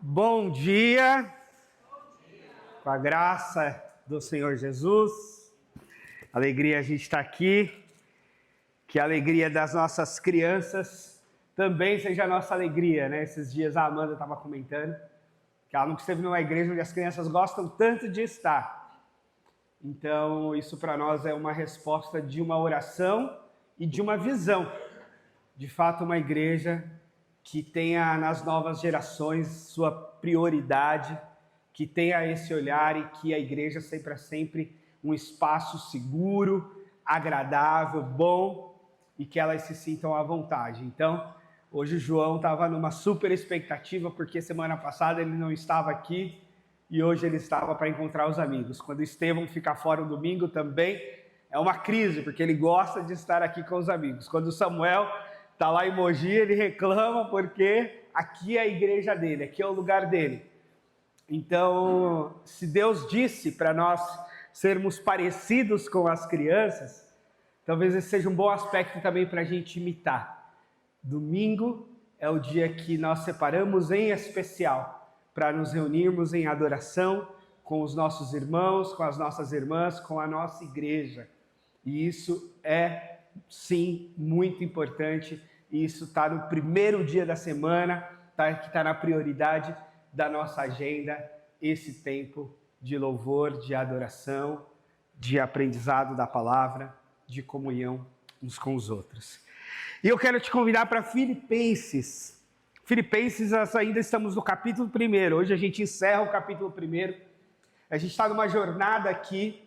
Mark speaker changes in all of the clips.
Speaker 1: Bom dia, com a graça do Senhor Jesus, alegria a gente estar aqui, que a alegria das nossas crianças também seja a nossa alegria, né? Esses dias a Amanda estava comentando que ela nunca esteve numa igreja onde as crianças gostam tanto de estar. Então isso para nós é uma resposta de uma oração e de uma visão, de fato uma igreja que tenha nas novas gerações sua prioridade, que tenha esse olhar e que a igreja seja sempre um espaço seguro, agradável, bom e que elas se sintam à vontade. Então, hoje o João estava numa super expectativa porque semana passada ele não estava aqui e hoje ele estava para encontrar os amigos. Quando o Estevão fica fora o domingo também é uma crise, porque ele gosta de estar aqui com os amigos. Quando o Samuel está lá em Mogi, ele reclama porque aqui é a igreja dele, aqui é o lugar dele. Então, se Deus disse para nós sermos parecidos com as crianças, talvez esse seja um bom aspecto também para a gente imitar. Domingo é o dia que nós separamos em especial para nos reunirmos em adoração com os nossos irmãos, com as nossas irmãs, com a nossa igreja. E isso é, sim, muito importante. E isso está no primeiro dia da semana, que está na prioridade da nossa agenda, esse tempo de louvor, de adoração, de aprendizado da palavra, de comunhão uns com os outros. E eu quero te convidar para Filipenses. Filipenses, nós ainda estamos no capítulo 1. Hoje a gente encerra o capítulo 1. A gente está numa jornada aqui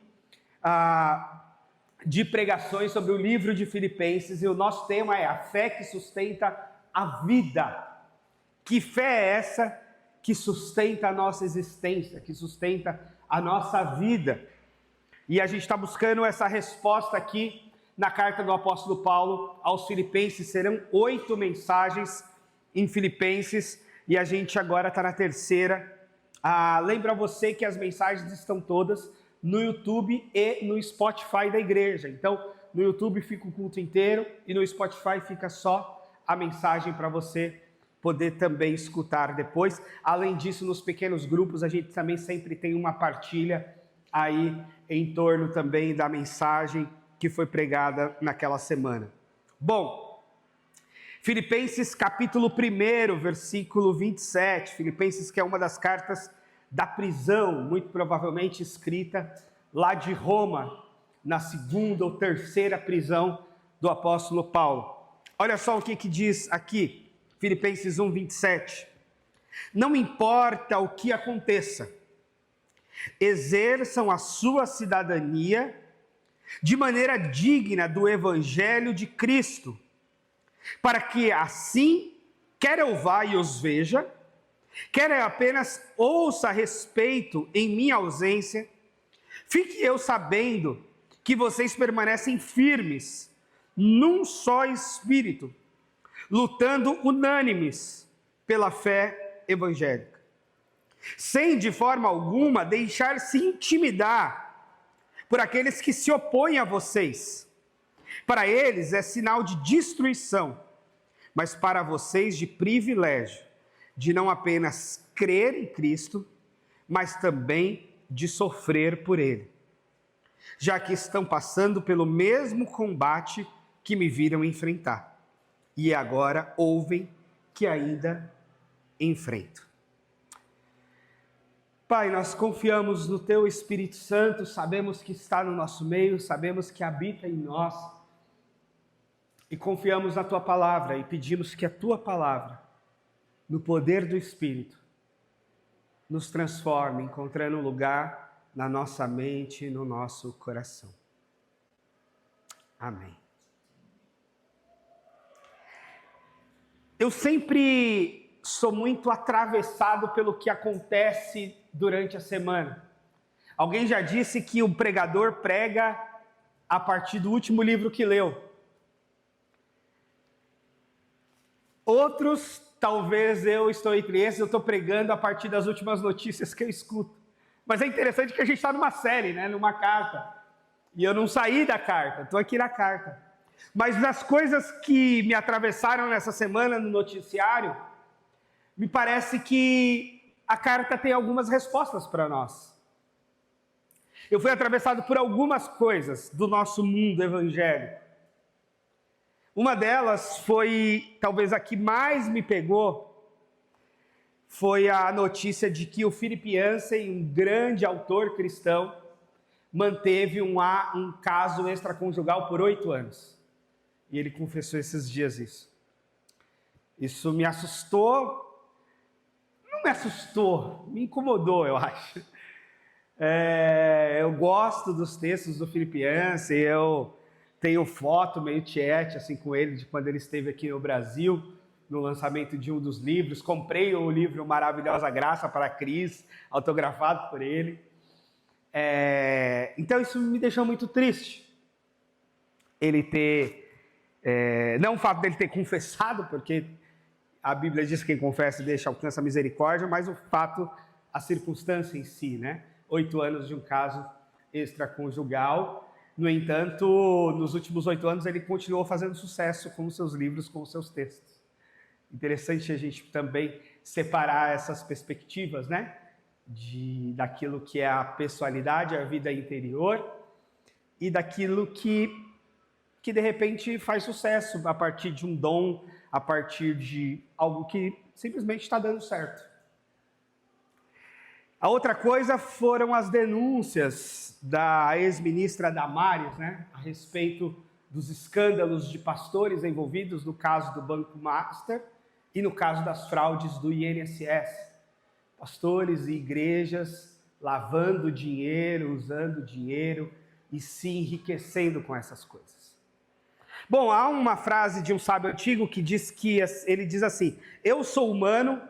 Speaker 1: de pregações sobre o livro de Filipenses, e o nosso tema é a fé que sustenta a vida. Que fé é essa que sustenta a nossa existência, que sustenta a nossa vida? E a gente está buscando essa resposta aqui na carta do apóstolo Paulo aos Filipenses. Serão 8 mensagens em Filipenses, e a gente agora está na terceira. Lembra você que as mensagens estão todas no YouTube e no Spotify da igreja. Então, no YouTube fica o culto inteiro e no Spotify fica só a mensagem para você poder também escutar depois. Além disso, nos pequenos grupos, a gente também sempre tem uma partilha aí em torno também da mensagem que foi pregada naquela semana. Bom, Filipenses capítulo 1, versículo 27. Filipenses, que é uma das cartas da prisão, muito provavelmente escrita lá de Roma, na 2ª ou 3ª prisão do apóstolo Paulo. Olha só o que diz aqui, Filipenses 1, 27. Não importa o que aconteça, exerçam a sua cidadania de maneira digna do evangelho de Cristo, para que assim, quer eu vá e os veja, quer eu apenas ouça a respeito em minha ausência, fique eu sabendo que vocês permanecem firmes, num só espírito, lutando unânimes pela fé evangélica, sem de forma alguma deixar-se intimidar por aqueles que se opõem a vocês. Para eles é sinal de destruição, mas para vocês de privilégio, de não apenas crer em Cristo, mas também de sofrer por Ele, já que estão passando pelo mesmo combate que me viram enfrentar, e agora ouvem que ainda enfrento. Pai, nós confiamos no Teu Espírito Santo, sabemos que está no nosso meio, sabemos que habita em nós, e confiamos na Tua Palavra, e pedimos que a Tua Palavra, no poder do Espírito, nos transforme, encontrando um lugar na nossa mente e no nosso coração. Amém. Eu sempre sou muito atravessado pelo que acontece durante a semana. Alguém já disse que o pregador prega a partir do último livro que leu. Outros, talvez eu estou entre esses, eu estou pregando a partir das últimas notícias que eu escuto. Mas é interessante que a gente está numa série, né, numa carta. E eu não saí da carta, estou aqui na carta. Mas das coisas que me atravessaram nessa semana no noticiário, me parece que a carta tem algumas respostas para nós. Eu fui atravessado por algumas coisas do nosso mundo evangélico. Uma delas foi, talvez a que mais me pegou, foi a notícia de que o Philip Yancey, um grande autor cristão, manteve um caso extraconjugal por 8 anos. E ele confessou esses dias isso. Isso me assustou. Não me assustou, me incomodou, eu acho. Eu gosto dos textos do Philip Yancey, eu tenho foto meio tiete assim, com ele de quando ele esteve aqui no Brasil, no lançamento de um dos livros. Comprei o livro Maravilhosa Graça para a Cris, autografado por ele. Então isso me deixou muito triste. Ele ter... não o fato dele ter confessado, porque a Bíblia diz que quem confessa e deixa alcança a misericórdia, mas o fato, a circunstância em si, né? 8 anos de um caso extraconjugal. No entanto, nos últimos 8 anos ele continuou fazendo sucesso com os seus livros, com os seus textos. Interessante a gente também separar essas perspectivas, né? Daquilo que é a pessoalidade, a vida interior, e daquilo que de repente faz sucesso a partir de um dom, a partir de algo que simplesmente está dando certo. A outra coisa foram as denúncias da ex-ministra Damares, né, a respeito dos escândalos de pastores envolvidos no caso do Banco Master e no caso das fraudes do INSS. Pastores e igrejas lavando dinheiro, usando dinheiro e se enriquecendo com essas coisas. Bom, há uma frase de um sábio antigo que ele diz assim: eu sou humano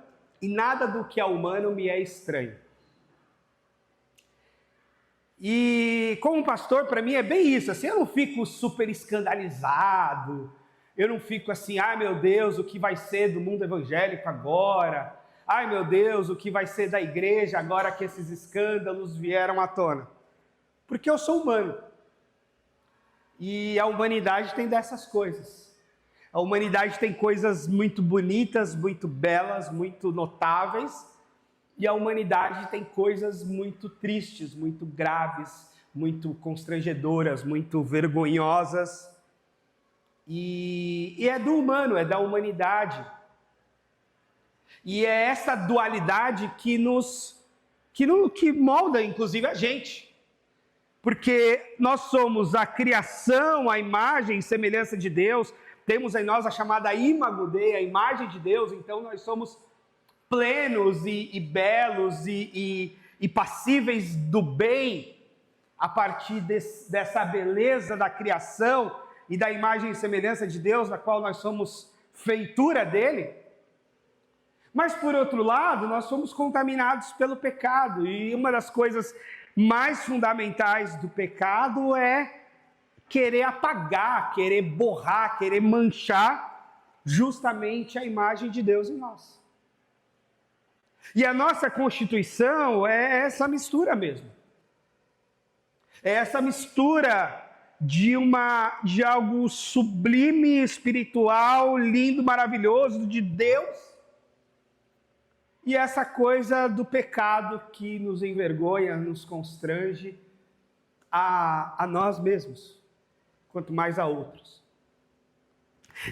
Speaker 1: e nada do que é humano me é estranho. E como pastor, para mim é bem isso, assim, eu não fico super escandalizado, eu não fico assim, ai meu Deus, o que vai ser do mundo evangélico agora? Ai meu Deus, o que vai ser da igreja agora que esses escândalos vieram à tona? Porque eu sou humano. E a humanidade tem dessas coisas. A humanidade tem coisas muito bonitas, muito belas, muito notáveis. E a humanidade tem coisas muito tristes, muito graves, muito constrangedoras, muito vergonhosas. E é do humano, é da humanidade. E é essa dualidade que molda, inclusive, a gente. Porque nós somos a criação, a imagem e semelhança de Deus, temos em nós a chamada imago Dei, a imagem de Deus, então nós somos plenos e belos e passíveis do bem a partir dessa beleza da criação e da imagem e semelhança de Deus, da qual nós somos feitura dele. Mas, por outro lado, nós somos contaminados pelo pecado, e uma das coisas mais fundamentais do pecado é querer apagar, querer borrar, querer manchar justamente a imagem de Deus em nós. E a nossa constituição é essa mistura mesmo. É essa mistura de algo sublime, espiritual, lindo, maravilhoso de Deus, e essa coisa do pecado que nos envergonha, nos constrange a nós mesmos, quanto mais a outros.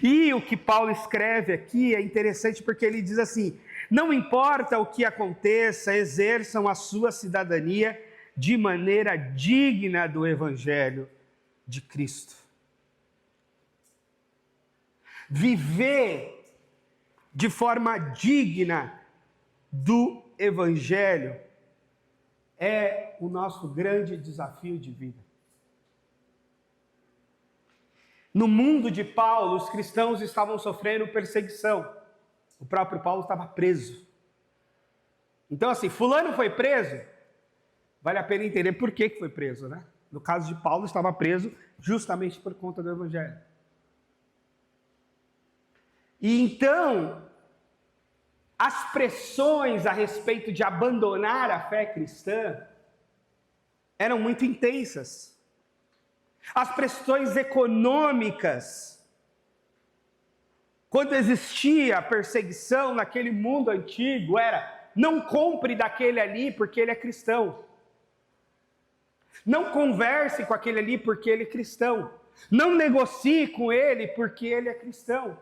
Speaker 1: E o que Paulo escreve aqui é interessante porque ele diz assim: não importa o que aconteça, exerçam a sua cidadania de maneira digna do Evangelho de Cristo. Viver de forma digna do Evangelho é o nosso grande desafio de vida. No mundo de Paulo, os cristãos estavam sofrendo perseguição. O próprio Paulo estava preso. Então, assim, fulano foi preso, vale a pena entender por que foi preso, né? No caso de Paulo, estava preso justamente por conta do Evangelho. E então, as pressões a respeito de abandonar a fé cristã eram muito intensas. As pressões econômicas, quando existia a perseguição naquele mundo antigo, era não compre daquele ali porque ele é cristão. Não converse com aquele ali porque ele é cristão. Não negocie com ele porque ele é cristão.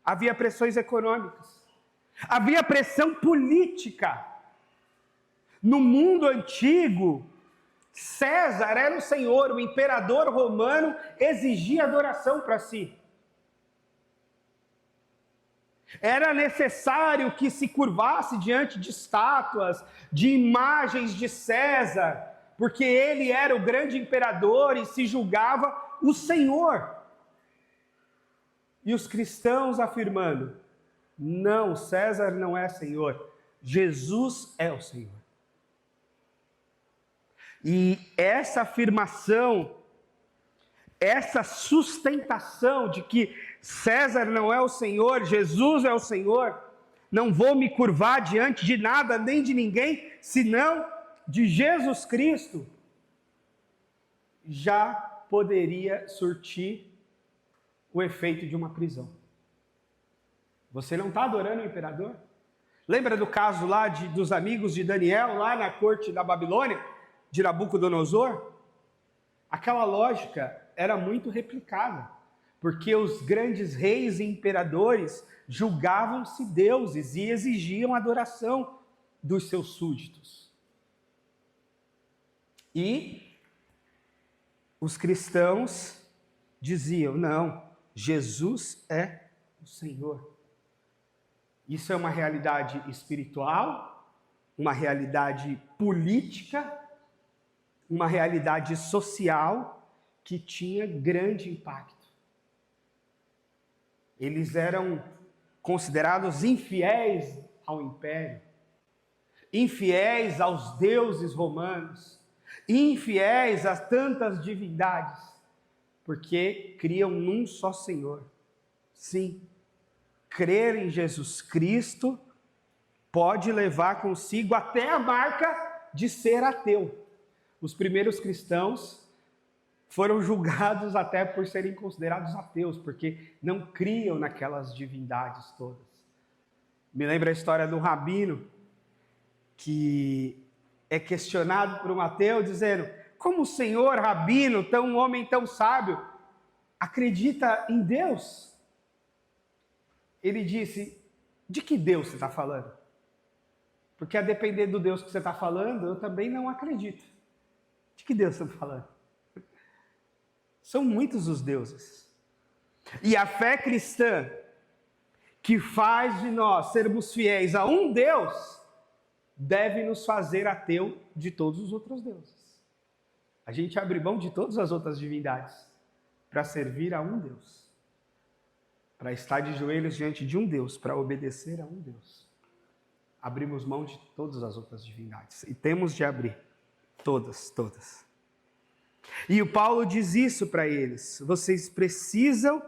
Speaker 1: Havia pressões econômicas. Havia pressão política. No mundo antigo, César era o senhor, o imperador romano exigia adoração para si. Era necessário que se curvasse diante de estátuas, de imagens de César, porque ele era o grande imperador e se julgava o Senhor. E os cristãos afirmando: não, César não é Senhor, Jesus é o Senhor. E essa afirmação, essa sustentação de que César não é o Senhor, Jesus é o Senhor, não vou me curvar diante de nada nem de ninguém, senão de Jesus Cristo, já poderia surtir o efeito de uma prisão. Você não está adorando o imperador? Lembra do caso lá dos amigos de Daniel, lá na corte da Babilônia, de Nabucodonosor? Aquela lógica era muito replicada, porque os grandes reis e imperadores julgavam-se deuses e exigiam adoração dos seus súditos. E os cristãos diziam: não, Jesus é o Senhor. Isso é uma realidade espiritual, uma realidade política, uma realidade social que tinha grande impacto. Eles eram considerados infiéis ao império, infiéis aos deuses romanos, infiéis a tantas divindades, porque criam num só Senhor. Sim, crer em Jesus Cristo pode levar consigo até a marca de ser ateu. Os primeiros cristãos foram julgados até por serem considerados ateus, porque não criam naquelas divindades todas. Me lembra a história do rabino, que é questionado por um ateu, dizendo: como o senhor rabino, um homem tão sábio, acredita em Deus? Ele disse: de que Deus você está falando? Porque a depender do Deus que você está falando, eu também não acredito. De que Deus você está falando? São muitos os deuses. E a fé cristã, que faz de nós sermos fiéis a um Deus, deve nos fazer ateu de todos os outros deuses. A gente abre mão de todas as outras divindades para servir a um Deus. Para estar de joelhos diante de um Deus, para obedecer a um Deus. Abrimos mão de todas as outras divindades. E temos de abrir. Todas. E o Paulo diz isso para eles: vocês precisam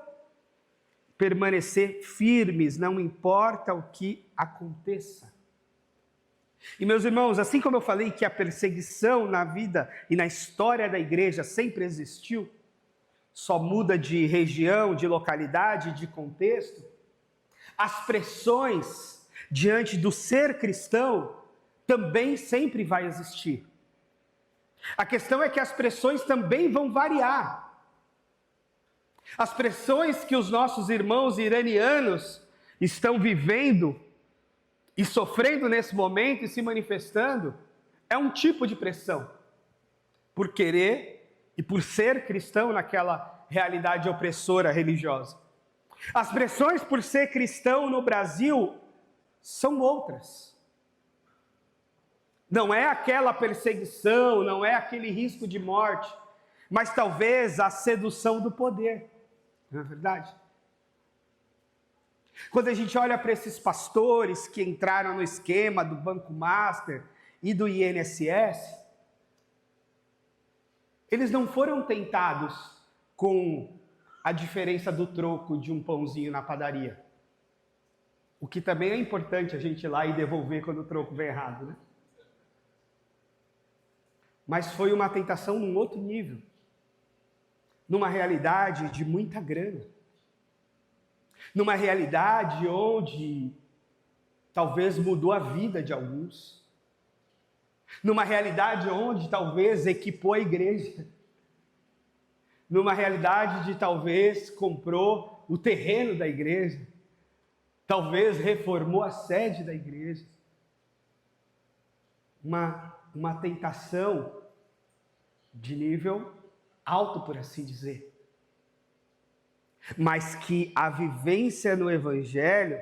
Speaker 1: permanecer firmes, não importa o que aconteça. E meus irmãos, assim como eu falei que a perseguição na vida e na história da igreja sempre existiu, só muda de região, de localidade, de contexto, as pressões diante do ser cristão também sempre vai existir. A questão é que as pressões também vão variar. As pressões que os nossos irmãos iranianos estão vivendo e sofrendo nesse momento e se manifestando é um tipo de pressão, por querer e por ser cristão naquela realidade opressora religiosa. As pressões por ser cristão no Brasil são outras. Não é aquela perseguição, não é aquele risco de morte, mas talvez a sedução do poder, não é verdade? Quando a gente olha para esses pastores que entraram no esquema do Banco Master e do INSS, eles não foram tentados com a diferença do troco de um pãozinho na padaria. O que também é importante a gente ir lá e devolver quando o troco vem errado, né? Mas foi uma tentação num outro nível, numa realidade de muita grana, numa realidade onde talvez mudou a vida de alguns, numa realidade onde talvez equipou a igreja, numa realidade de talvez comprou o terreno da igreja, talvez reformou a sede da igreja. Uma tentação de nível alto, por assim dizer. Mas que a vivência no Evangelho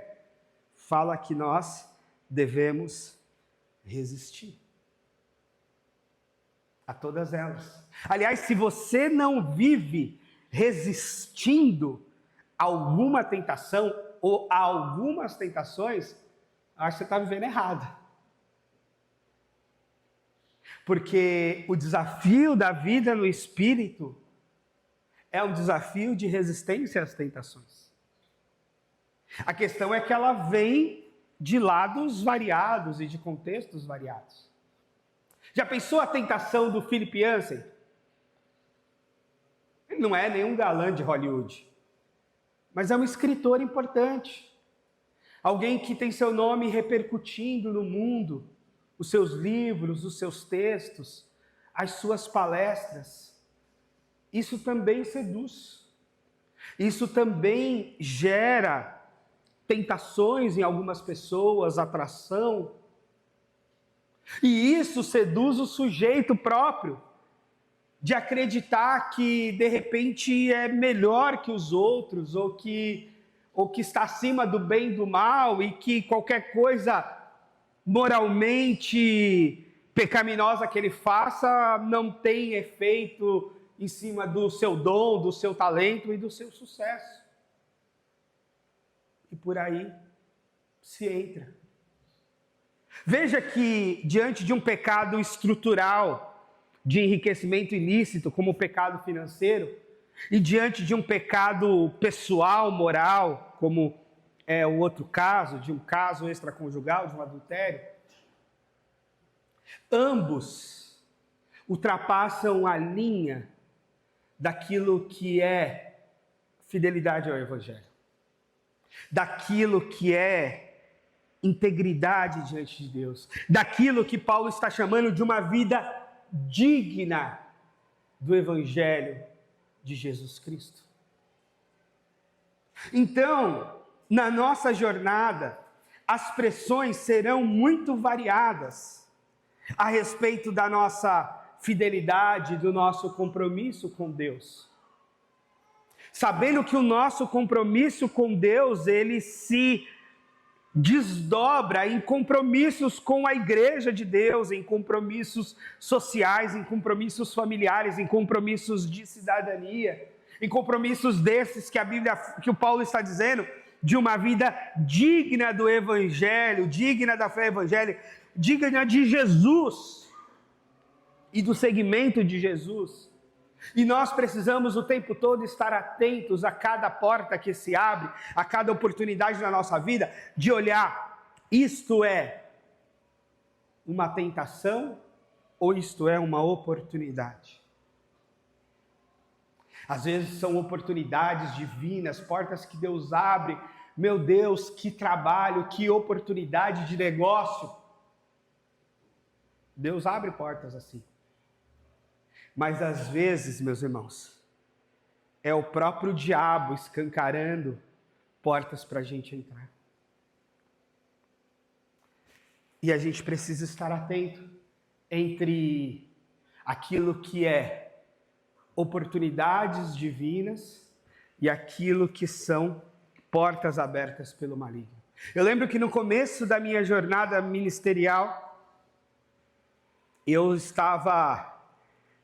Speaker 1: fala que nós devemos resistir a todas elas. Aliás, se você não vive resistindo a alguma tentação ou a algumas tentações, acho que você está vivendo errado. Porque o desafio da vida no Espírito é um desafio de resistência às tentações. A questão é que ela vem de lados variados e de contextos variados. Já pensou a tentação do Philip Yancey? Ele não é nenhum galã de Hollywood, mas é um escritor importante. Alguém que tem seu nome repercutindo no mundo, os seus livros, os seus textos, as suas palestras. Isso também seduz. Isso também gera tentações em algumas pessoas, atração. E isso seduz o sujeito próprio, de acreditar que de repente é melhor que os outros, ou que está acima do bem e do mal, e que qualquer coisa moralmente pecaminosa que ele faça não tem efeito em cima do seu dom, do seu talento e do seu sucesso. E por aí se entra. Veja que diante de um pecado estrutural de enriquecimento ilícito, como o pecado financeiro, e diante de um pecado pessoal, moral, como é o outro caso, de um caso extraconjugal, de um adultério, ambos ultrapassam a linha daquilo que é fidelidade ao Evangelho, daquilo que é integridade diante de Deus, daquilo que Paulo está chamando de uma vida digna do Evangelho de Jesus Cristo. Então, na nossa jornada, as pressões serão muito variadas a respeito da nossa fidelidade, do nosso compromisso com Deus. Sabendo que o nosso compromisso com Deus, ele se desdobra em compromissos com a igreja de Deus, em compromissos sociais, em compromissos familiares, em compromissos de cidadania, em compromissos desses que o Paulo está dizendo, de uma vida digna do Evangelho, digna da fé evangélica, digna de Jesus e do seguimento de Jesus. E nós precisamos o tempo todo estar atentos a cada porta que se abre, a cada oportunidade na nossa vida, de olhar, isto é uma tentação ou isto é uma oportunidade? Às vezes são oportunidades divinas, portas que Deus abre. Meu Deus, que trabalho, que oportunidade de negócio. Deus abre portas assim. Mas às vezes, meus irmãos, é o próprio diabo escancarando portas para a gente entrar. E a gente precisa estar atento entre aquilo que é oportunidades divinas e aquilo que são portas abertas pelo maligno. Eu lembro que no começo da minha jornada ministerial, eu estava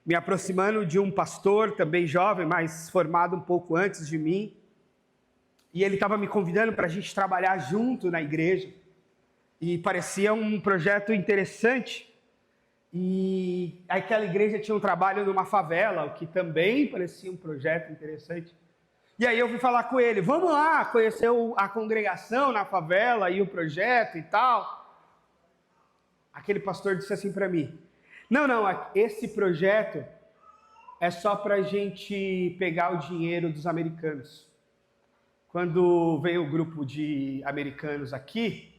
Speaker 1: me aproximando de um pastor, também jovem, mas formado um pouco antes de mim, e ele estava me convidando para a gente trabalhar junto na igreja, e parecia um projeto interessante. E aquela igreja tinha um trabalho numa favela, o que também parecia um projeto interessante. E aí eu fui falar com ele, vamos lá conhecer a congregação na favela e o projeto e tal. Aquele pastor disse assim para mim, não, esse projeto é só para a gente pegar o dinheiro dos americanos. Quando vem o grupo de americanos aqui,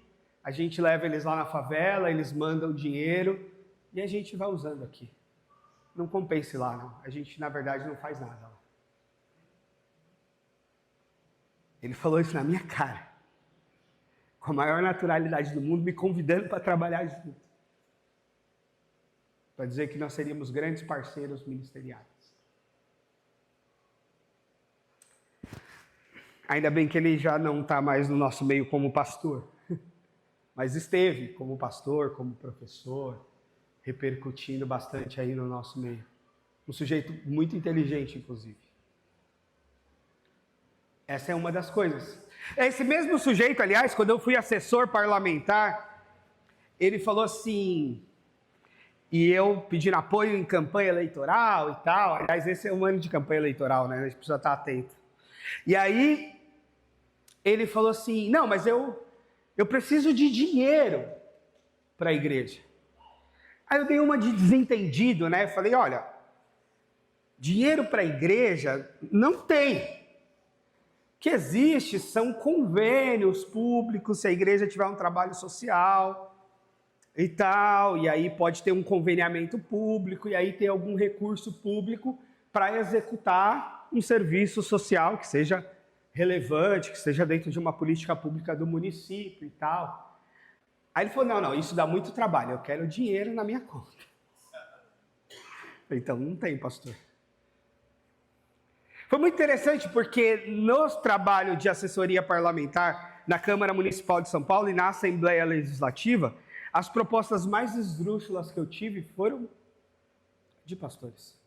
Speaker 1: a gente leva eles lá na favela, eles mandam dinheiro e a gente vai usando aqui. Não compense lá, não. A gente, na verdade, não faz nada lá. Ele falou isso na minha cara, com a maior naturalidade do mundo, me convidando para trabalhar junto. Para dizer que nós seríamos grandes parceiros ministeriais. Ainda bem que ele já não está mais no nosso meio como pastor, mas esteve como pastor, como professor, repercutindo bastante aí no nosso meio. Um sujeito muito inteligente, inclusive. Essa é uma das coisas. Esse mesmo sujeito, aliás, quando eu fui assessor parlamentar, ele falou assim, e eu pedindo apoio em campanha eleitoral e tal. Aliás, esse é um ano de campanha eleitoral, né? A gente precisa estar atento. E aí, ele falou assim, não, mas eu preciso de dinheiro para a igreja. Aí eu dei uma de desentendido, né? Eu falei, olha, dinheiro para a igreja não tem. O que existe são convênios públicos, se a igreja tiver um trabalho social e tal, e aí pode ter um conveniamento público, e aí tem algum recurso público para executar um serviço social que seja relevante, que esteja dentro de uma política pública do município e tal. Aí ele falou, não, isso dá muito trabalho, eu quero dinheiro na minha conta. Então, não tem, pastor. Foi muito interessante porque no trabalho de assessoria parlamentar na Câmara Municipal de São Paulo e na Assembleia Legislativa, as propostas mais esdrúxulas que eu tive foram de pastores.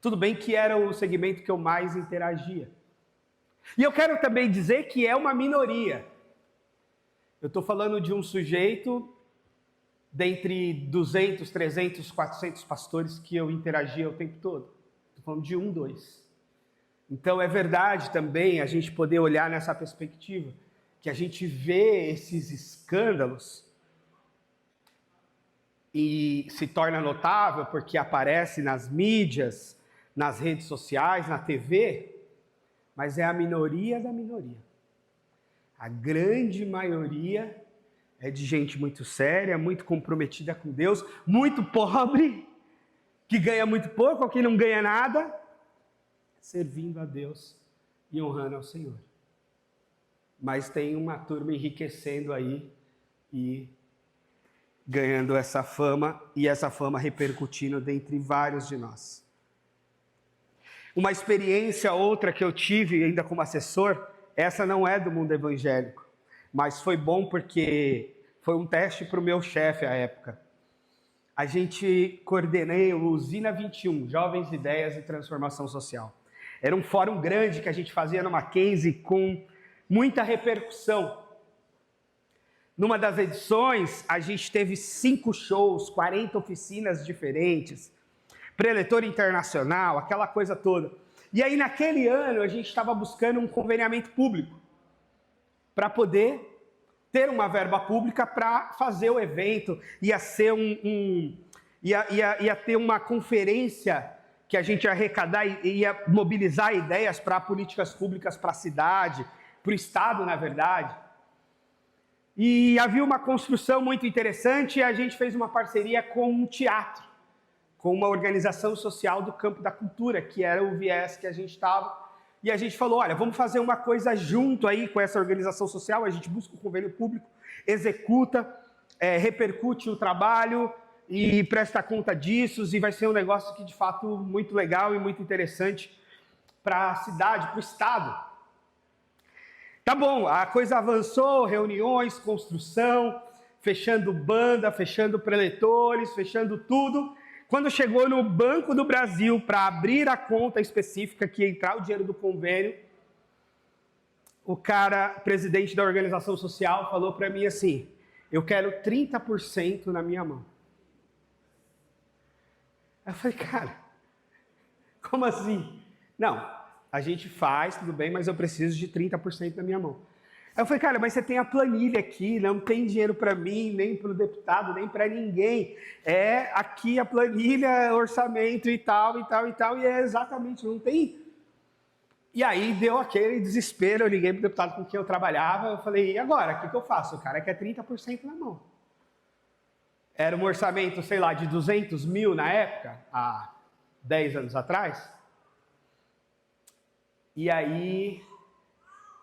Speaker 1: Tudo bem que era o segmento que eu mais interagia. E eu quero também dizer que é uma minoria. Eu estou falando de um sujeito dentre 200, 300, 400 pastores que eu interagia o tempo todo. Estou falando de 1, 2. Então é verdade também a gente poder olhar nessa perspectiva, que a gente vê esses escândalos e se torna notável porque aparece nas mídias, nas redes sociais, na TV, mas é a minoria da minoria. A grande maioria é de gente muito séria, muito comprometida com Deus, muito pobre, que ganha muito pouco ou que não ganha nada, servindo a Deus e honrando ao Senhor. Mas tem uma turma enriquecendo aí e ganhando essa fama, e essa fama repercutindo dentre vários de nós. Uma experiência outra que eu tive ainda como assessor, essa não é do mundo evangélico, mas foi bom porque foi um teste para o meu chefe à época. A gente coordenei o Usina 21, Jovens Ideias e Transformação Social. Era um fórum grande que a gente fazia no Mackenzie com muita repercussão. Numa das edições, a gente teve 5 shows, 40 oficinas diferentes, preletor internacional, aquela coisa toda. E aí, naquele ano, a gente estava buscando um conveniamento público para poder ter uma verba pública para fazer o evento. Ia ser ia ter uma conferência que a gente ia arrecadar e ia mobilizar ideias para políticas públicas para a cidade, para o estado, na verdade. E havia uma construção muito interessante e a gente fez uma parceria com um teatro, com uma organização social do campo da cultura, que era o viés que a gente estava. E a gente falou, olha, vamos fazer uma coisa junto aí com essa organização social, a gente busca o convênio público, executa, repercute o trabalho e presta conta disso, e vai ser um negócio que de fato muito legal e muito interessante para a cidade, para o estado. Tá bom, a coisa avançou, reuniões, construção, fechando banda, fechando preletores, fechando tudo. Quando chegou no Banco do Brasil para abrir a conta específica que ia entrar o dinheiro do convênio, o cara, presidente da organização social, falou para mim assim, eu quero 30% na minha mão. Aí eu falei, cara, como assim? Não, a gente faz, tudo bem, mas eu preciso de 30% na minha mão. Aí eu falei, cara, mas você tem a planilha aqui, não tem dinheiro para mim, nem para o deputado, nem para ninguém. É aqui a planilha, orçamento e tal, e tal, e tal, e é exatamente, não tem E aí deu aquele desespero, eu liguei para o deputado com quem eu trabalhava, eu falei, e agora, o que eu faço? O cara quer 30% na mão. Era um orçamento, sei lá, de 200 mil na época, há 10 anos atrás. E aí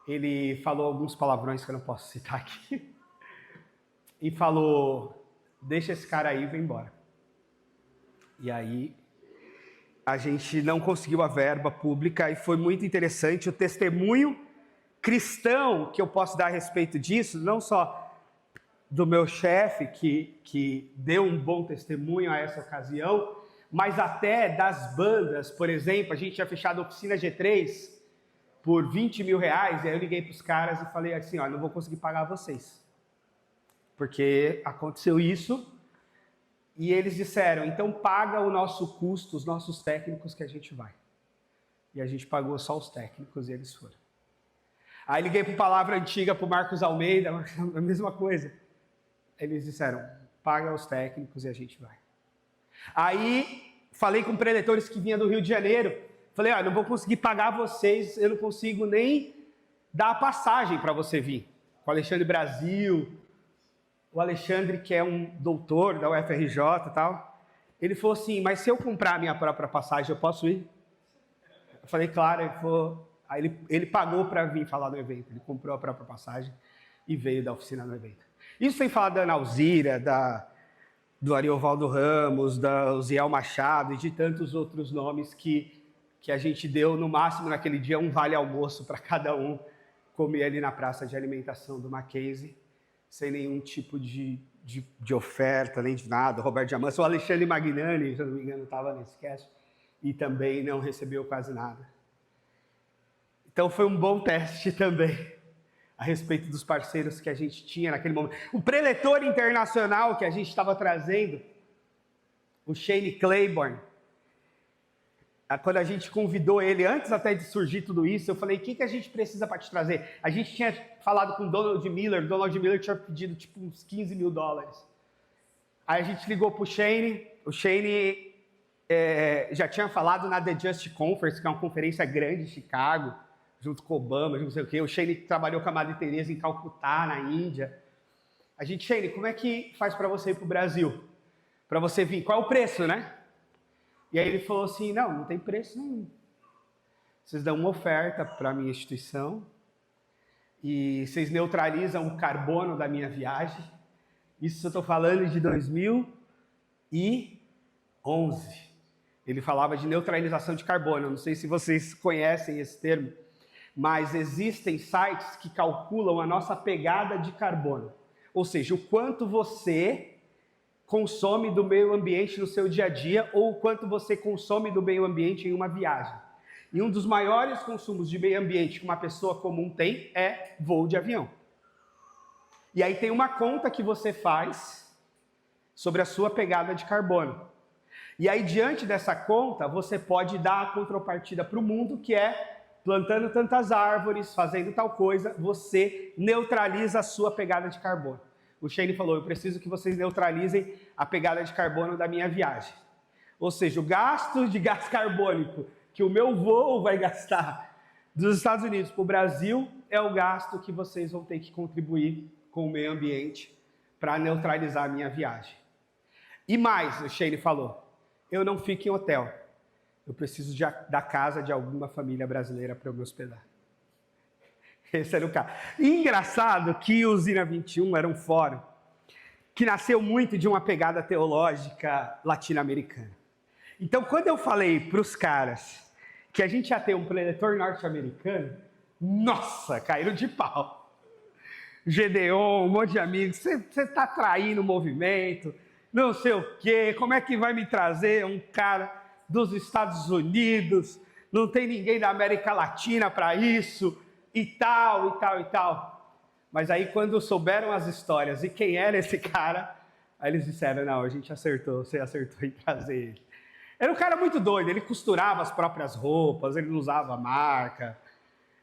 Speaker 1: ele falou alguns palavrões que eu não posso citar aqui. E falou, deixa esse cara aí e vem embora. E aí a gente não conseguiu a verba pública e foi muito interessante o testemunho cristão que eu posso dar a respeito disso, não só do meu chefe, que deu um bom testemunho a essa ocasião, mas até das bandas. Por exemplo, a gente tinha fechado a oficina G3 por 20 mil reais, e aí eu liguei para os caras e falei assim, ó, não vou conseguir pagar vocês, porque aconteceu isso, e eles disseram, então paga o nosso custo, os nossos técnicos que a gente vai. E a gente pagou só os técnicos e eles foram. Aí liguei para Palavra Antiga, para o Marcos Almeida, a mesma coisa. Eles disseram, paga os técnicos e a gente vai. Aí falei com preletores que vinham do Rio de Janeiro, falei, não vou conseguir pagar vocês, eu não consigo nem dar a passagem para você vir. Com o Alexandre Brasil, o Alexandre, que é um doutor da UFRJ e tal, ele falou assim, mas se eu comprar a minha própria passagem, eu posso ir? Eu falei, claro. Ele falou, aí ele pagou para vir falar no evento, ele comprou a própria passagem e veio da oficina no evento. Isso sem falar da Ana Alzira, do Ariovaldo Ramos, da Uziel Machado e de tantos outros nomes que a gente deu, no máximo naquele dia, um vale-almoço para cada um comer ali na praça de alimentação do Mackenzie, sem nenhum tipo de oferta, nem de nada. O Roberto Diamante, o Alexandre Magnani, se eu não me engano, estava nesse cast, e também não recebeu quase nada. Então foi um bom teste também a respeito dos parceiros que a gente tinha naquele momento. O preletor internacional que a gente estava trazendo, o Shane Claiborne, quando a gente convidou ele, antes até de surgir tudo isso, eu falei, o que a gente precisa para te trazer? A gente tinha falado com o Donald Miller tinha pedido tipo uns 15 mil dólares. Aí a gente ligou para o Shane já tinha falado na The Just Conference, que é uma conferência grande em Chicago, junto com Obama, não sei o quê. O Shane trabalhou com a Madre Teresa em Calcutá, na Índia. A gente, Shane, como é que faz para você ir para o Brasil? Para você vir, qual é o preço, né? E aí ele falou assim, não tem preço nenhum. Vocês dão uma oferta para a minha instituição e vocês neutralizam o carbono da minha viagem. Isso eu estou falando de 2011. Ele falava de neutralização de carbono. Eu não sei se vocês conhecem esse termo, mas existem sites que calculam a nossa pegada de carbono. Ou seja, o quanto você consome do meio ambiente no seu dia a dia ou o quanto você consome do meio ambiente em uma viagem. E um dos maiores consumos de meio ambiente que uma pessoa comum tem é voo de avião. E aí tem uma conta que você faz sobre a sua pegada de carbono. E aí, diante dessa conta, você pode dar a contrapartida para o mundo, que é plantando tantas árvores, fazendo tal coisa, você neutraliza a sua pegada de carbono. O Shane falou, eu preciso que vocês neutralizem a pegada de carbono da minha viagem. Ou seja, o gasto de gás carbônico que o meu voo vai gastar dos Estados Unidos para o Brasil é o gasto que vocês vão ter que contribuir com o meio ambiente para neutralizar a minha viagem. E mais, o Shane falou, eu não fico em hotel. Eu preciso da casa de alguma família brasileira para eu me hospedar. Esse era o caso. E engraçado que o Usina 21 era um fórum que nasceu muito de uma pegada teológica latino-americana. Então, quando eu falei para os caras que a gente ia ter um preletor norte-americano, nossa, caíram de pau. Gedeon, um monte de amigos, você está traindo o movimento, não sei o quê, como é que vai me trazer um cara dos Estados Unidos, não tem ninguém da América Latina para isso, e tal, e tal, e tal. Mas aí quando souberam as histórias e quem era esse cara, aí eles disseram, não, a gente acertou, você acertou em trazer ele. Era um cara muito doido, ele costurava as próprias roupas, ele não usava marca,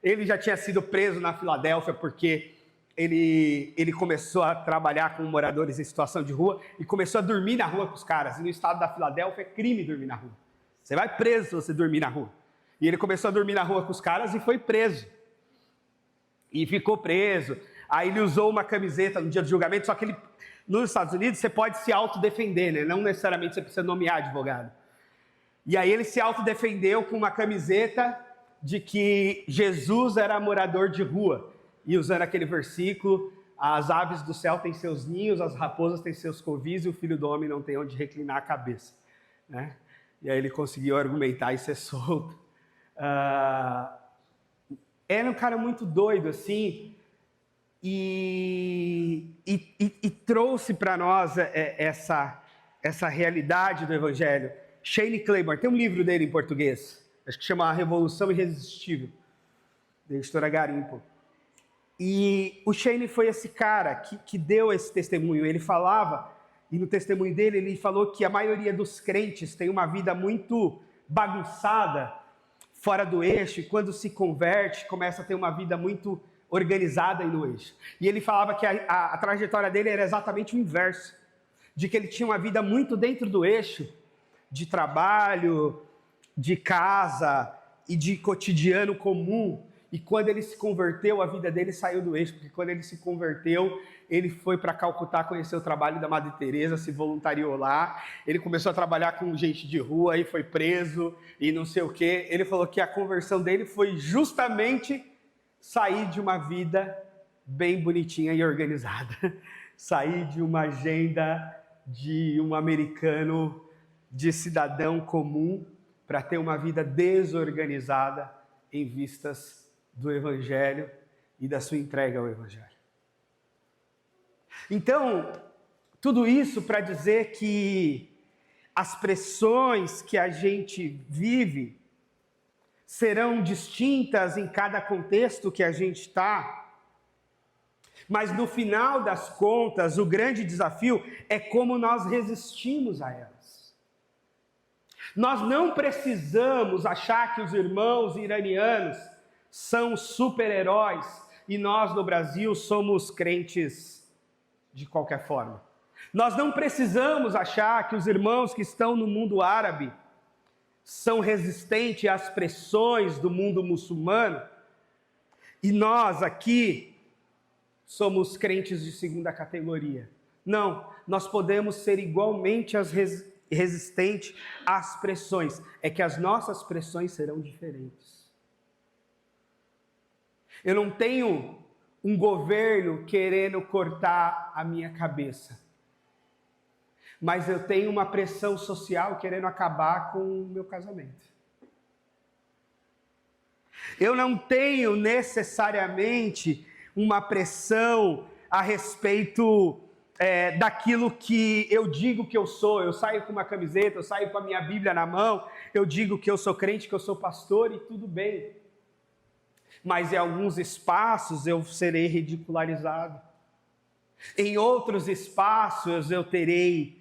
Speaker 1: ele já tinha sido preso na Filadélfia porque ele começou a trabalhar com moradores em situação de rua e começou a dormir na rua com os caras. E no estado da Filadélfia é crime dormir na rua. Você vai preso se você dormir na rua. E ele começou a dormir na rua com os caras e foi preso. E ficou preso. Aí ele usou uma camiseta no dia do julgamento, só que ele, nos Estados Unidos você pode se autodefender, né? Não necessariamente você precisa nomear advogado. E aí ele se autodefendeu com uma camiseta de que Jesus era morador de rua. E usando aquele versículo, as aves do céu têm seus ninhos, as raposas têm seus covis e o filho do homem não tem onde reclinar a cabeça. Né? E aí ele conseguiu argumentar e ser solto. Era um cara muito doido, assim, e trouxe para nós essa realidade do Evangelho. Shane Claiborne, tem um livro dele em português, acho que chama A Revolução Irresistível, da editora Garimpo. E o Shane foi esse cara que deu esse testemunho. Ele falava, e no testemunho dele, ele falou que a maioria dos crentes tem uma vida muito bagunçada, fora do eixo, e quando se converte, começa a ter uma vida muito organizada e no eixo. E ele falava que a trajetória dele era exatamente o inverso, de que ele tinha uma vida muito dentro do eixo, de trabalho, de casa e de cotidiano comum. E quando ele se converteu, a vida dele saiu do eixo, porque quando ele se converteu, ele foi para Calcutá conhecer o trabalho da Madre Teresa, se voluntariou lá, ele começou a trabalhar com gente de rua, aí foi preso e não sei o quê. Ele falou que a conversão dele foi justamente sair de uma vida bem bonitinha e organizada, sair de uma agenda de um americano, de cidadão comum, para ter uma vida desorganizada em vistas do Evangelho e da sua entrega ao Evangelho. Então, tudo isso para dizer que as pressões que a gente vive serão distintas em cada contexto que a gente está, mas no final das contas, o grande desafio é como nós resistimos a elas. Nós não precisamos achar que os irmãos iranianos são super-heróis e nós no Brasil somos crentes de qualquer forma. Nós não precisamos achar que os irmãos que estão no mundo árabe são resistentes às pressões do mundo muçulmano e nós aqui somos crentes de segunda categoria. Não, nós podemos ser igualmente resistentes às pressões. É que as nossas pressões serão diferentes. Eu não tenho um governo querendo cortar a minha cabeça, mas eu tenho uma pressão social querendo acabar com o meu casamento. Eu não tenho necessariamente uma pressão a respeito daquilo que eu digo que eu sou. Eu saio com uma camiseta, eu saio com a minha Bíblia na mão, eu digo que eu sou crente, que eu sou pastor e tudo bem. Mas em alguns espaços eu serei ridicularizado. Em outros espaços eu terei,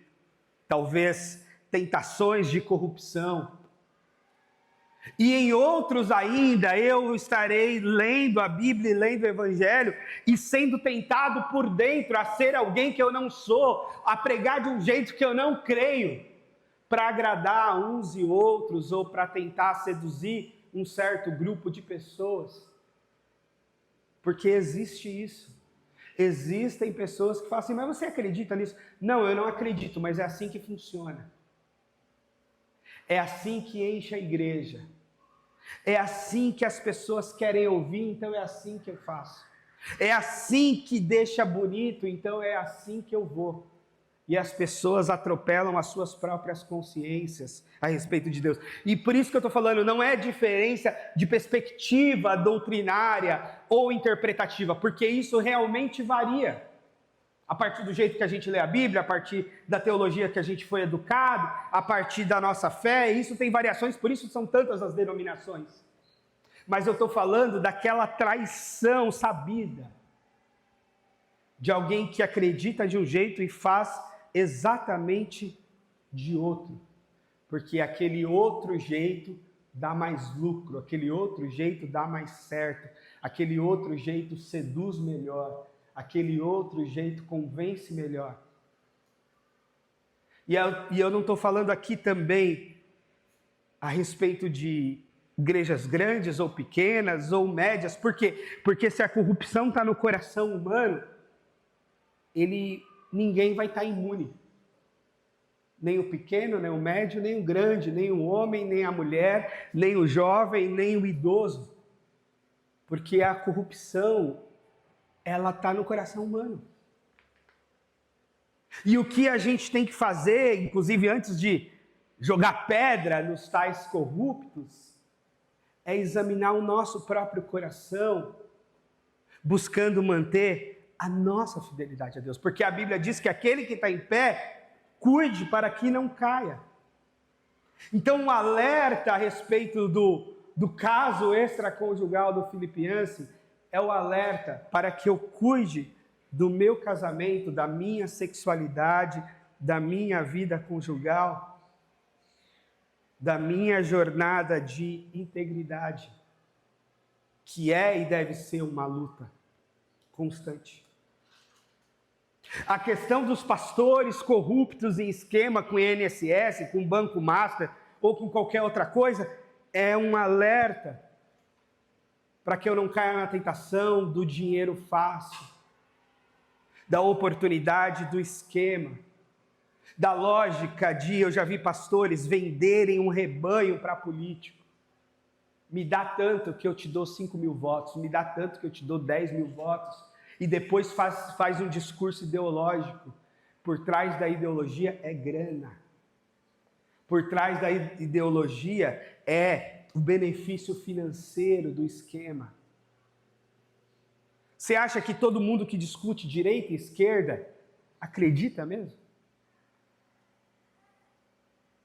Speaker 1: talvez, tentações de corrupção. E em outros ainda eu estarei lendo a Bíblia e lendo o Evangelho e sendo tentado por dentro a ser alguém que eu não sou, a pregar de um jeito que eu não creio, para agradar uns e outros ou para tentar seduzir um certo grupo de pessoas. Porque existe isso. Existem pessoas que falam assim, mas você acredita nisso? Não, eu não acredito, mas é assim que funciona. É assim que enche a igreja. É assim que as pessoas querem ouvir, então é assim que eu faço. É assim que deixa bonito, então é assim que eu vou. E as pessoas atropelam as suas próprias consciências a respeito de Deus. E por isso que eu estou falando, não é diferença de perspectiva doutrinária ou interpretativa, porque isso realmente varia. A partir do jeito que a gente lê a Bíblia, a partir da teologia que a gente foi educado, a partir da nossa fé, isso tem variações, por isso são tantas as denominações. Mas eu estou falando daquela traição sabida, de alguém que acredita de um jeito e faz exatamente de outro, porque aquele outro jeito dá mais lucro, aquele outro jeito dá mais certo, aquele outro jeito seduz melhor, aquele outro jeito convence melhor. E eu não estou falando aqui também a respeito de igrejas grandes ou pequenas ou médias. Por quê? Porque se a corrupção está no coração humano, ninguém vai estar imune. Nem o pequeno, nem o médio, nem o grande, nem o homem, nem a mulher, nem o jovem, nem o idoso. Porque a corrupção, ela está no coração humano. E o que a gente tem que fazer, inclusive antes de jogar pedra nos tais corruptos, é examinar o nosso próprio coração, buscando manter a nossa fidelidade a Deus. Porque a Bíblia diz que aquele que está em pé, cuide para que não caia. Então, um alerta a respeito do caso extraconjugal do Filipiense é o alerta para que eu cuide do meu casamento, da minha sexualidade, da minha vida conjugal, da minha jornada de integridade, que é e deve ser uma luta constante. A questão dos pastores corruptos em esquema com INSS, com Banco Master ou com qualquer outra coisa, é um alerta para que eu não caia na tentação do dinheiro fácil, da oportunidade do esquema, da lógica de, eu já vi pastores venderem um rebanho para político. Me dá tanto que eu te dou 5 mil votos, me dá tanto que eu te dou 10 mil votos, e depois faz um discurso ideológico. Por trás da ideologia é grana. Por trás da ideologia é o benefício financeiro do esquema. Você acha que todo mundo que discute direita e esquerda acredita mesmo?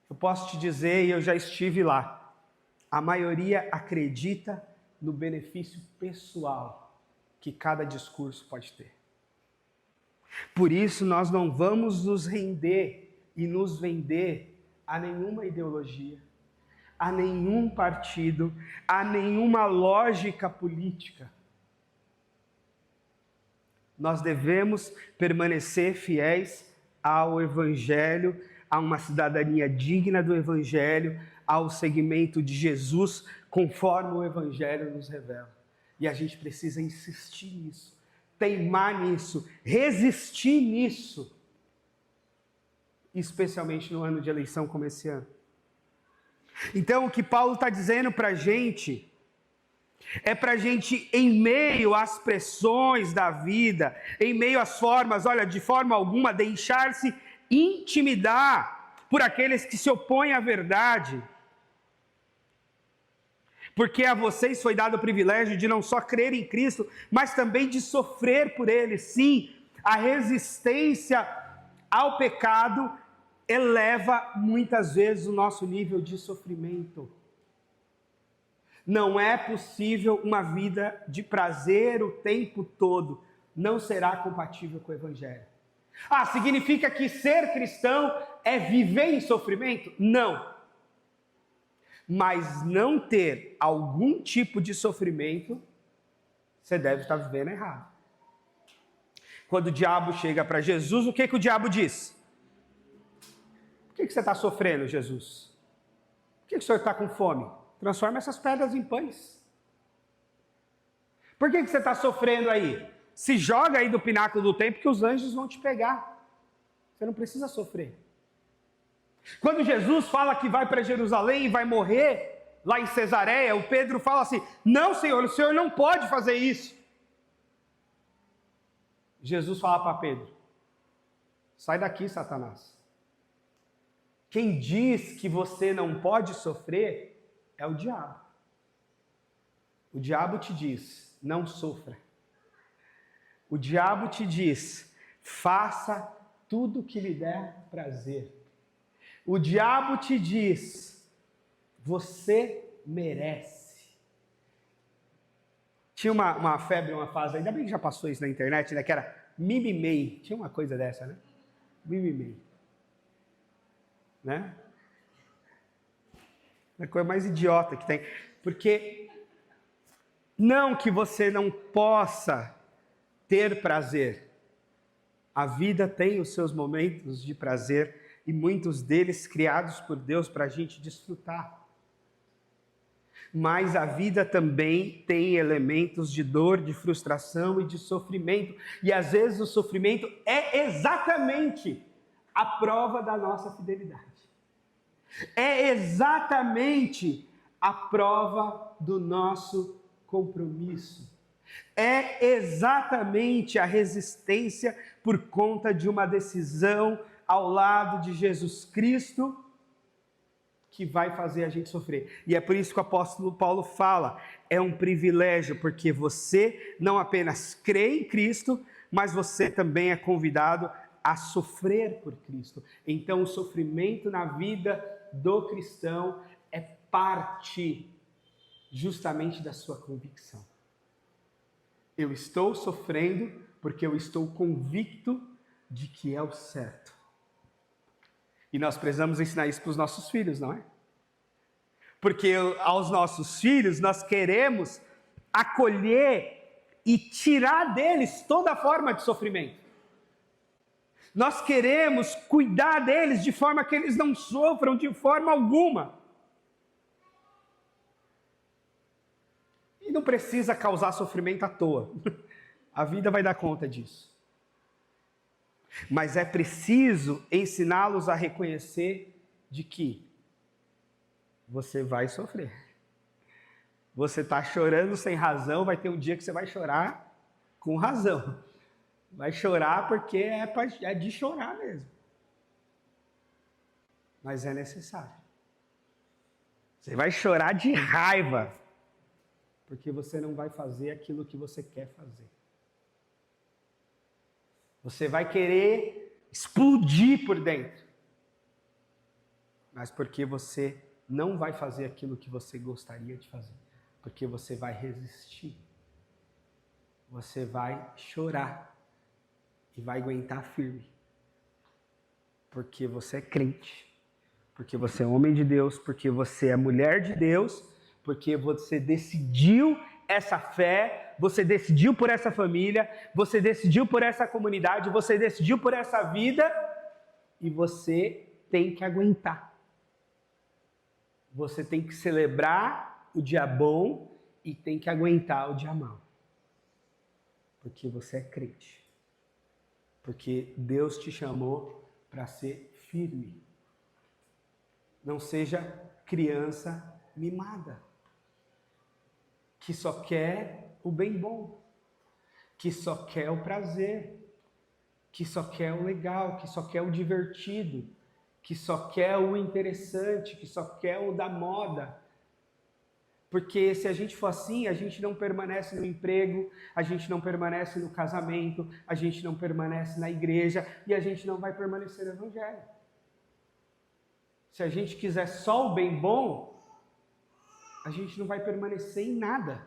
Speaker 1: Eu posso te dizer, e eu já estive lá, a maioria acredita no benefício pessoal que cada discurso pode ter. Por isso nós não vamos nos render e nos vender a nenhuma ideologia, a nenhum partido, a nenhuma lógica política. Nós devemos permanecer fiéis ao Evangelho, a uma cidadania digna do Evangelho, ao segmento de Jesus, conforme o Evangelho nos revela. E a gente precisa insistir nisso, teimar nisso, resistir nisso, especialmente no ano de eleição como esse ano. Então, o que Paulo está dizendo para a gente é para a gente, em meio às pressões da vida, em meio às formas, olha, de forma alguma, deixar-se intimidar por aqueles que se opõem à verdade. Porque a vocês foi dado o privilégio de não só crer em Cristo, mas também de sofrer por Ele. Sim, a resistência ao pecado eleva muitas vezes o nosso nível de sofrimento. Não é possível uma vida de prazer o tempo todo. Não será compatível com o Evangelho. Ah, significa que ser cristão é viver em sofrimento? Não. Mas não ter algum tipo de sofrimento, você deve estar vivendo errado. Quando o diabo chega para Jesus, o que o diabo diz? Por que você está sofrendo, Jesus? Por que o senhor está com fome? Transforma essas pedras em pães. Por que você está sofrendo aí? Se joga aí do pináculo do templo que os anjos vão te pegar. Você não precisa sofrer. Quando Jesus fala que vai para Jerusalém e vai morrer lá em Cesareia, o Pedro fala assim: não, Senhor, o Senhor não pode fazer isso. Jesus fala para Pedro: sai daqui, Satanás. Quem diz que você não pode sofrer é o diabo. O diabo te diz: não sofra. O diabo te diz: faça tudo o que lhe der prazer. O diabo te diz: você merece. Tinha uma febre, uma fase, ainda bem que já passou isso na internet, né? Que era mimimei. Tinha uma coisa dessa, né? Mimimei. Né? É a coisa mais idiota que tem. Porque não que você não possa ter prazer. A vida tem os seus momentos de prazer e muitos deles criados por Deus para a gente desfrutar. Mas a vida também tem elementos de dor, de frustração e de sofrimento. E às vezes o sofrimento é exatamente a prova da nossa fidelidade. É exatamente a prova do nosso compromisso. É exatamente a resistência por conta de uma decisão ao lado de Jesus Cristo que vai fazer a gente sofrer. E é por isso que o apóstolo Paulo fala, é um privilégio, porque você não apenas crê em Cristo, mas você também é convidado a sofrer por Cristo. Então o sofrimento na vida do cristão é parte justamente da sua convicção. Eu estou sofrendo porque eu estou convicto de que é o certo. E nós precisamos ensinar isso para os nossos filhos, não é? Porque aos nossos filhos nós queremos acolher e tirar deles toda forma de sofrimento. Nós queremos cuidar deles de forma que eles não sofram de forma alguma. E não precisa causar sofrimento à toa. A vida vai dar conta disso. Mas é preciso ensiná-los a reconhecer de que você vai sofrer. Você está chorando sem razão, vai ter um dia que você vai chorar com razão. Vai chorar porque é de chorar mesmo. Mas é necessário. Você vai chorar de raiva, porque você não vai fazer aquilo que você quer fazer. Você vai querer explodir por dentro, mas porque você não vai fazer aquilo que você gostaria de fazer, porque você vai resistir. Você vai chorar e vai aguentar firme, porque você é crente, porque você é homem de Deus, porque você é mulher de Deus, porque você decidiu essa fé, você decidiu por essa família, você decidiu por essa comunidade, você decidiu por essa vida, e você tem que aguentar. Você tem que celebrar o dia bom e tem que aguentar o dia mau. Porque você é crente. Porque Deus te chamou para ser firme. Não seja criança mimada, que só quer o bem bom, que só quer o prazer, que só quer o legal, que só quer o divertido, que só quer o interessante, que só quer o da moda. Porque se a gente for assim, a gente não permanece no emprego, a gente não permanece no casamento, a gente não permanece na igreja e a gente não vai permanecer no evangelho. Se a gente quiser só o bem bom, a gente não vai permanecer em nada.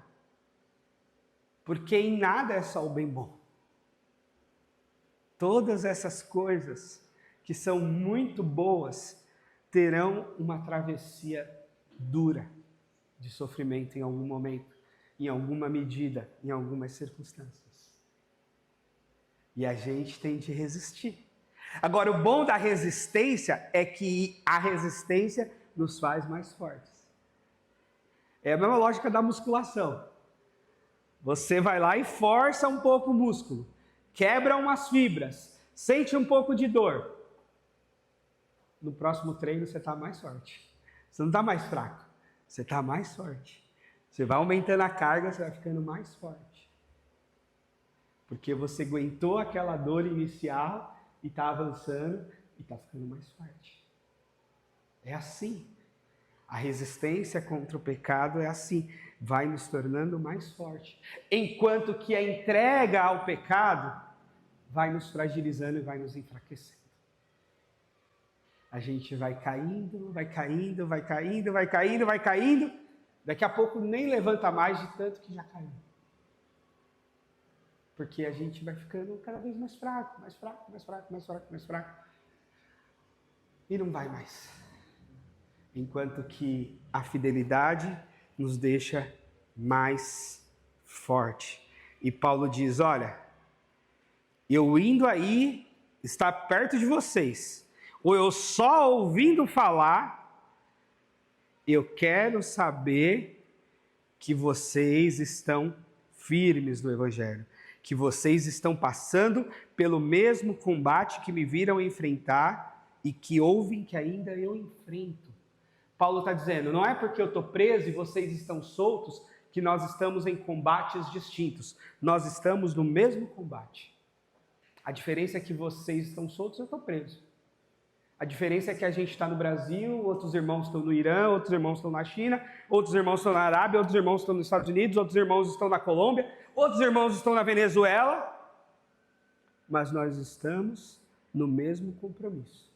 Speaker 1: Porque em nada é só o bem bom. Todas essas coisas que são muito boas terão uma travessia dura de sofrimento em algum momento, em alguma medida, em algumas circunstâncias. E a gente tem de resistir. Agora, o bom da resistência é que a resistência nos faz mais fortes. É a mesma lógica da musculação. Você vai lá e força um pouco o músculo, quebra umas fibras, sente um pouco de dor. No próximo treino você está mais forte. Você não está mais fraco, você está mais forte. Você vai aumentando a carga, você vai ficando mais forte. Porque você aguentou aquela dor inicial e está avançando e está ficando mais forte. É assim. A resistência contra o pecado é assim, vai nos tornando mais forte. Enquanto que a entrega ao pecado vai nos fragilizando e vai nos enfraquecendo. A gente vai caindo, vai caindo, vai caindo, vai caindo, vai caindo. Daqui a pouco nem levanta mais de tanto que já caiu. Porque a gente vai ficando cada vez mais fraco, mais fraco, mais fraco, mais fraco, mais fraco. E não vai mais. Enquanto que a fidelidade nos deixa mais forte. E Paulo diz, olha, eu indo aí, estar perto de vocês, ou eu só ouvindo falar, eu quero saber que vocês estão firmes no Evangelho, que vocês estão passando pelo mesmo combate que me viram enfrentar e que ouvem que ainda eu enfrento. Paulo está dizendo, não é porque eu estou preso e vocês estão soltos que nós estamos em combates distintos. Nós estamos no mesmo combate. A diferença é que vocês estão soltos e eu estou preso. A diferença é que a gente está no Brasil, outros irmãos estão no Irã, outros irmãos estão na China, outros irmãos estão na Arábia, outros irmãos estão nos Estados Unidos, outros irmãos estão na Colômbia, outros irmãos estão na Venezuela. Mas nós estamos no mesmo compromisso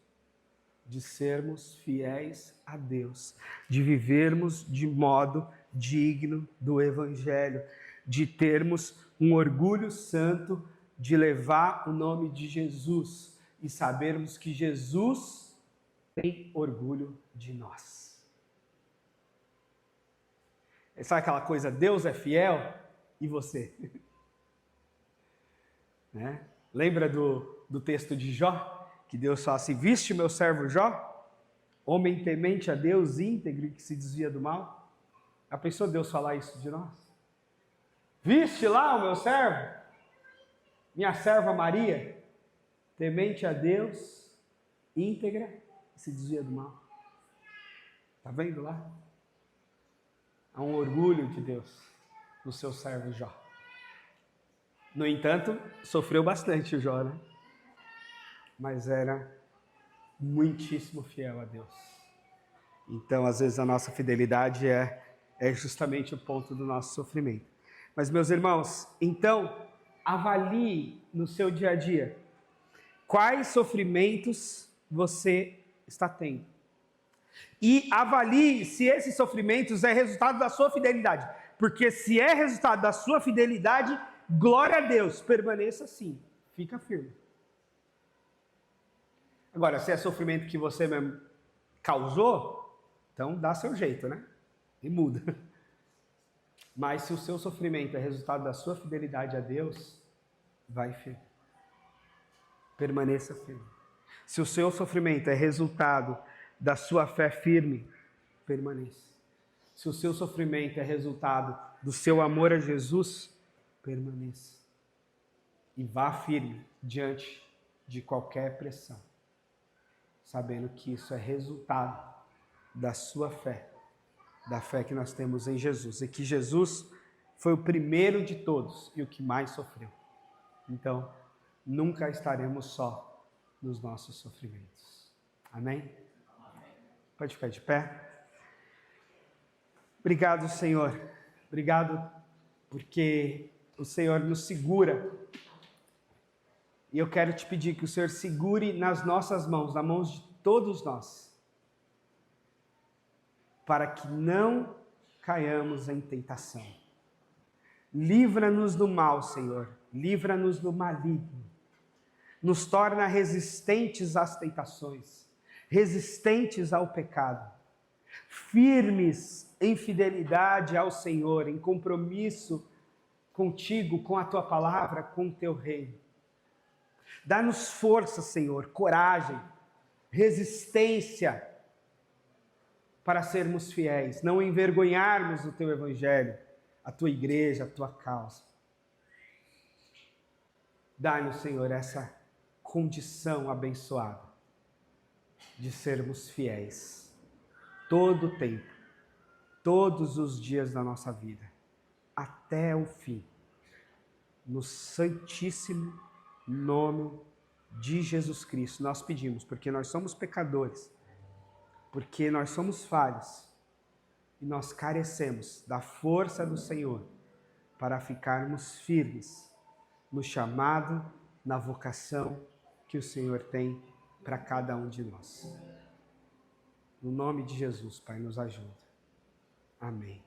Speaker 1: de sermos fiéis a Deus, de vivermos de modo digno do Evangelho, de termos um orgulho santo de levar o nome de Jesus e sabermos que Jesus tem orgulho de nós. Sabe aquela coisa, Deus é fiel e você? Né? Lembra do texto de Jó? Que Deus fala assim, viste meu servo Jó? Homem temente a Deus, íntegro, que se desvia do mal? A pessoa Deus falar isso de nós? Viste lá o meu servo? Minha serva Maria? Temente a Deus, íntegra, e se desvia do mal. Está vendo lá? Há um orgulho de Deus no seu servo Jó. No entanto, sofreu bastante o Jó, né? Mas era muitíssimo fiel a Deus. Então, às vezes, a nossa fidelidade é justamente o ponto do nosso sofrimento. Mas, meus irmãos, então, avalie no seu dia a dia quais sofrimentos você está tendo. E avalie se esses sofrimentos é resultado da sua fidelidade. Porque se é resultado da sua fidelidade, glória a Deus, permaneça assim, fica firme. Agora, se é sofrimento que você mesmo causou, então dá seu jeito, né? E muda. Mas se o seu sofrimento é resultado da sua fidelidade a Deus, vai firme. Permaneça firme. Se o seu sofrimento é resultado da sua fé firme, permaneça. Se o seu sofrimento é resultado do seu amor a Jesus, permaneça. E vá firme diante de qualquer pressão, sabendo que isso é resultado da sua fé, da fé que nós temos em Jesus, e que Jesus foi o primeiro de todos e o que mais sofreu. Então, nunca estaremos só nos nossos sofrimentos. Amém? Pode ficar de pé. Obrigado, Senhor. Obrigado porque o Senhor nos segura. E eu quero te pedir que o Senhor segure nas nossas mãos, nas mãos de todos nós, para que não caiamos em tentação. Livra-nos do mal, Senhor. Livra-nos do maligno. Nos torna resistentes às tentações, resistentes ao pecado, firmes em fidelidade ao Senhor, em compromisso contigo, com a tua palavra, com o teu reino. Dá-nos força, Senhor, coragem, resistência para sermos fiéis, não envergonharmos o teu evangelho, a tua igreja, a tua causa. Dá-nos, Senhor, essa condição abençoada de sermos fiéis todo o tempo, todos os dias da nossa vida, até o fim, no santíssimo nome de Jesus Cristo. Nós pedimos, porque nós somos pecadores, porque nós somos falhos e nós carecemos da força do Senhor para ficarmos firmes no chamado, na vocação que o Senhor tem para cada um de nós. No nome de Jesus, Pai, nos ajuda. Amém.